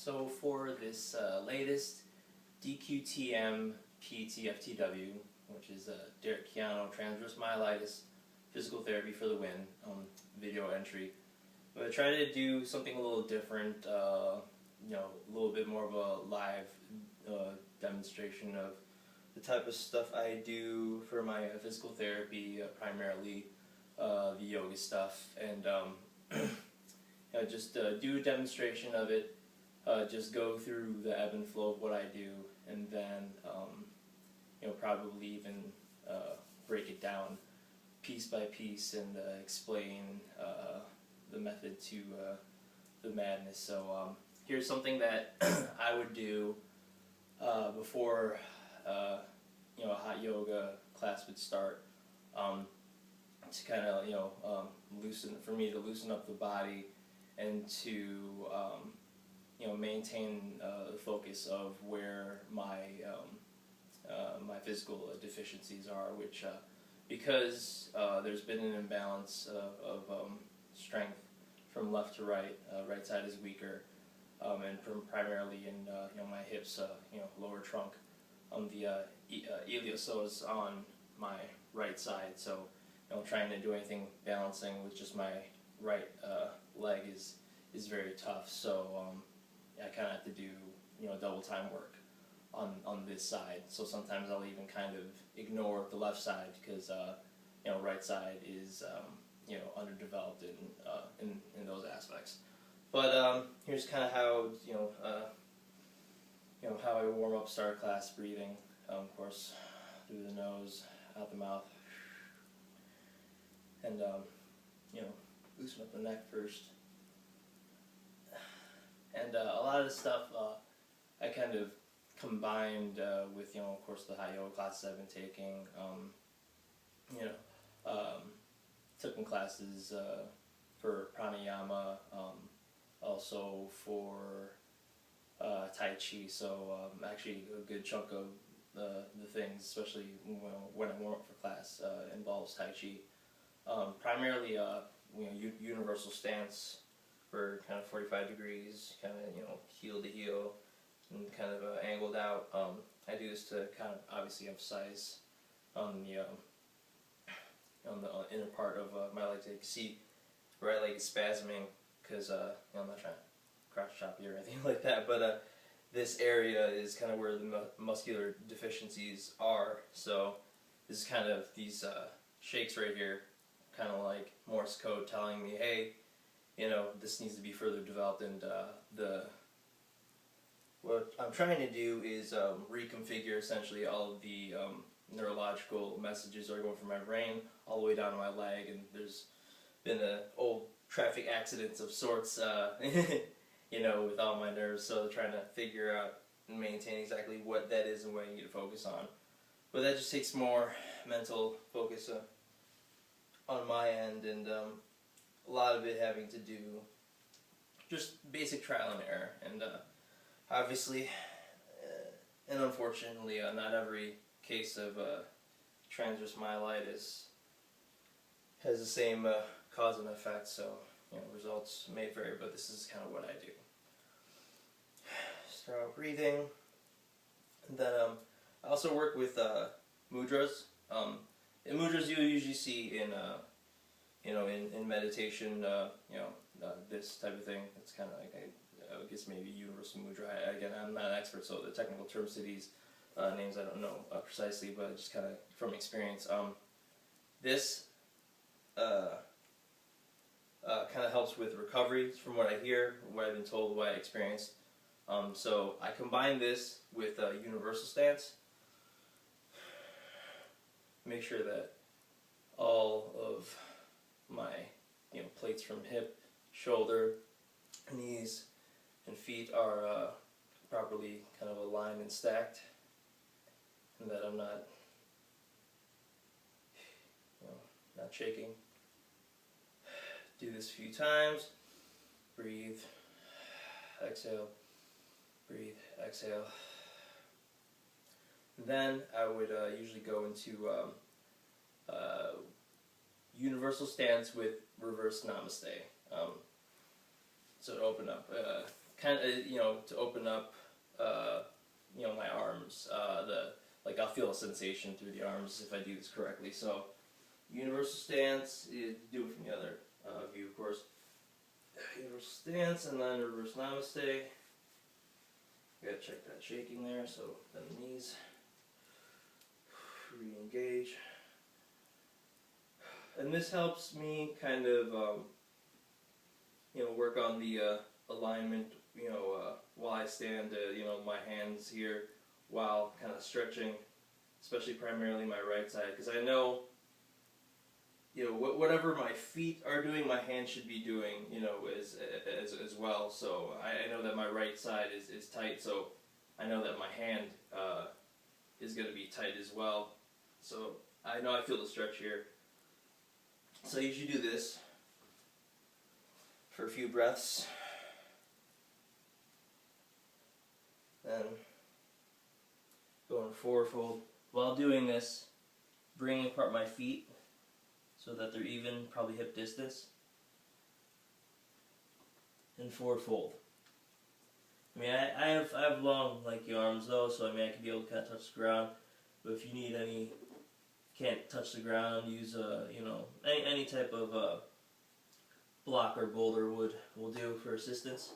So for this latest TM PT FTW, which is Derek Keanu transverse myelitis physical therapy for the win video entry, I'm going to try to do something a little different, a little bit more of a live demonstration of the type of stuff I do for my physical therapy, primarily the yoga stuff, and just do a demonstration of it, just go through the ebb and flow of what I do, and then probably even break it down piece by piece and explain the method to the madness. So here's something that I would do before a hot yoga class would start, to kind of loosen up the body and to maintain the focus of where my my physical deficiencies are, which because there's been an imbalance of strength from left to right. Right side is weaker, and primarily in my hips, lower trunk. The iliopsoas on my right side, so trying to do anything balancing with just my right leg is very tough. So I kind of have to do double time work on this side. So sometimes I'll even kind of ignore the left side because right side is underdeveloped in those aspects. But here's kind of how how I warm up, start class, breathing, of course, through the nose, out the mouth, and loosen up the neck first. And a lot of the stuff I kind of combined with of course the hot yoga classes I've been taking. Took some classes for pranayama, also for Tai Chi. So actually a good chunk of the things, especially when I warm up for class, involves Tai Chi. Primarily universal stance for kind of 45 degrees, kind of heel to heel, and kind of angled out. I do this to kind of obviously emphasize on the inner part of my legs. You can see right leg is spasming because I'm not trying to crotch chop you or anything like that, but this area is kind of where the muscular deficiencies are. So this is kind of these shakes right here, kind of like Morse code telling me, hey, this needs to be further developed. And what I'm trying to do is reconfigure essentially all of the neurological messages that are going from my brain all the way down to my leg. And there's been an old traffic accidents of sorts, with all my nerves, so trying to figure out and maintain exactly what that is and what I need to focus on. But that just takes more mental focus on my end, and a lot of it having to do just basic trial and error. And obviously, and unfortunately, not every case of transverse myelitis has the same cause and effect, so results may vary, but this is kind of what I do. Start out breathing, and then I also work with mudras. And mudras you usually see in meditation, this type of thing. It's kind of like I guess maybe universal mudra. Again, I'm not an expert, so the technical terms to these names I don't know precisely, but just kind of from experience. This kind of helps with recovery, from what I hear, what I've been told, what I experienced. So I combine this with universal stance. Make sure that all of my plates from hip, shoulder, knees, and feet are properly kind of aligned and stacked, and that I'm not not shaking. Do this a few times. Breathe, exhale, breathe, exhale. And then I would usually go into universal stance with reverse namaste. So to open up, kind of, to open up, my arms. I'll feel a sensation through the arms if I do this correctly. So, universal stance, you do it from the other view, of course. Universal stance, and then reverse namaste. You gotta check that shaking there, so bend the knees. Re-engage. And this helps me kind of, work on the alignment, while I stand, my hands here, while kind of stretching, especially primarily my right side, because I know, whatever my feet are doing, my hands should be doing, as well. So I know that my right side is tight, so I know that my hand is going to be tight as well. So I know I feel the stretch here. So I usually do this for a few breaths. Then going forward fold. While doing this, bringing apart my feet so that they're even, probably hip distance. And forward fold. I mean, I have long, lanky arms though, so I mean I can be able to kind of touch the ground. But if you need any, can't touch the ground, use any type of block or boulder will do for assistance.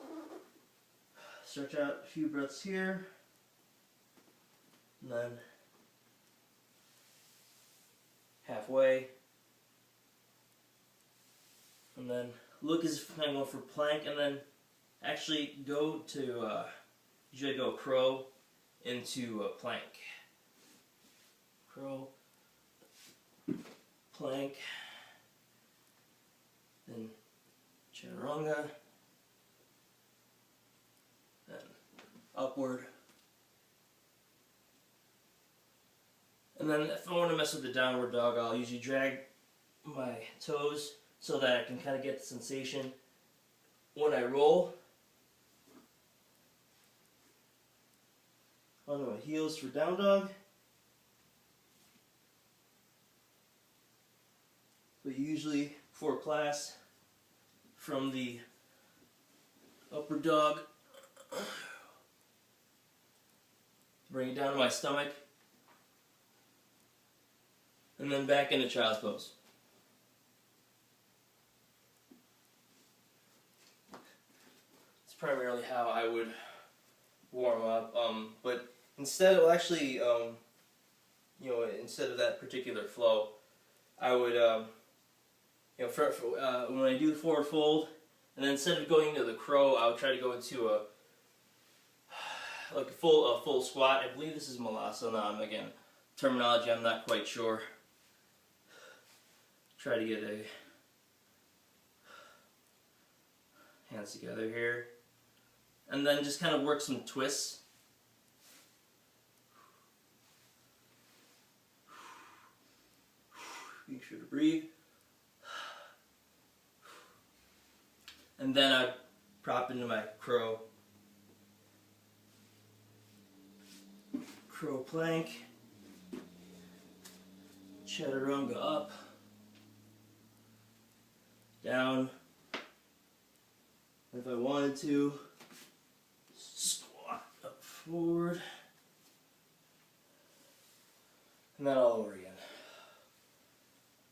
Stretch out a few breaths here, and then halfway, and then look as if I'm going for plank, and then actually go to usually go crow into plank. Crow, plank, then chaturanga, then upward. And then if I want to mess with the downward dog, I'll usually drag my toes so that I can kind of get the sensation when I roll onto my heels for down dog. But usually for class, from the upper dog, bring it down to my stomach, and then back into child's pose. It's primarily how I would warm up, but instead of actually, instead of that particular flow, I would, when I do the forward fold, and then instead of going into the crow, I would try to go into a full squat. I believe this is Malasana. Again, terminology I'm not quite sure. Try to get hands together here, and then just kind of work some twists. Make sure to breathe. And then I prop into my crow plank, chaturanga up, down. If I wanted to, squat up forward, and then all over again.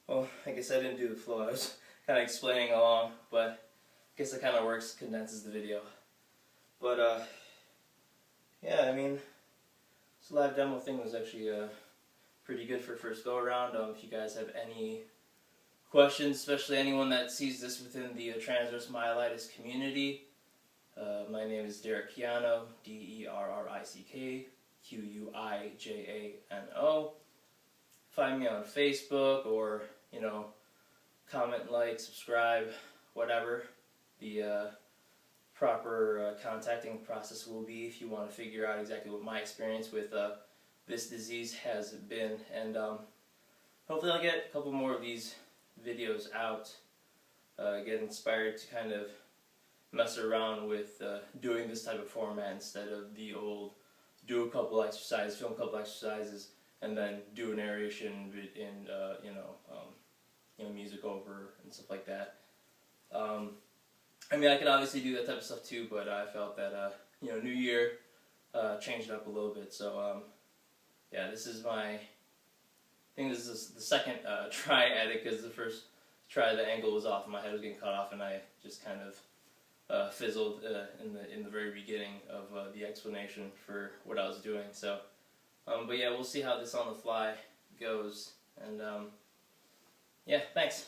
Well, I guess I didn't do the flow. I was kind of explaining along, but I guess it kind of works, condenses the video. But, yeah, I mean, this live demo thing was actually pretty good for first go around. If you guys have any questions, especially anyone that sees this within the transverse myelitis community, my name is Derrick Quiano, D-E-R-R-I-C-K, Q-U-I-J-A-N-O. Find me on Facebook, or, comment, like, subscribe, whatever the proper contacting process will be if you want to figure out exactly what my experience with this disease has been. And hopefully I'll get a couple more of these videos out, get inspired to kind of mess around with doing this type of format instead of the old do a couple exercises, film a couple exercises, and then do a narration and music over and stuff like that. I mean, I could obviously do that type of stuff too, but I felt that, you know, new year, changed it up a little bit. So, yeah, this is I think this is the second try at it, because the first try the angle was off and my head was getting cut off, and I just kind of fizzled in the very beginning of the explanation for what I was doing. So, but yeah, we'll see how this on the fly goes, and yeah, thanks.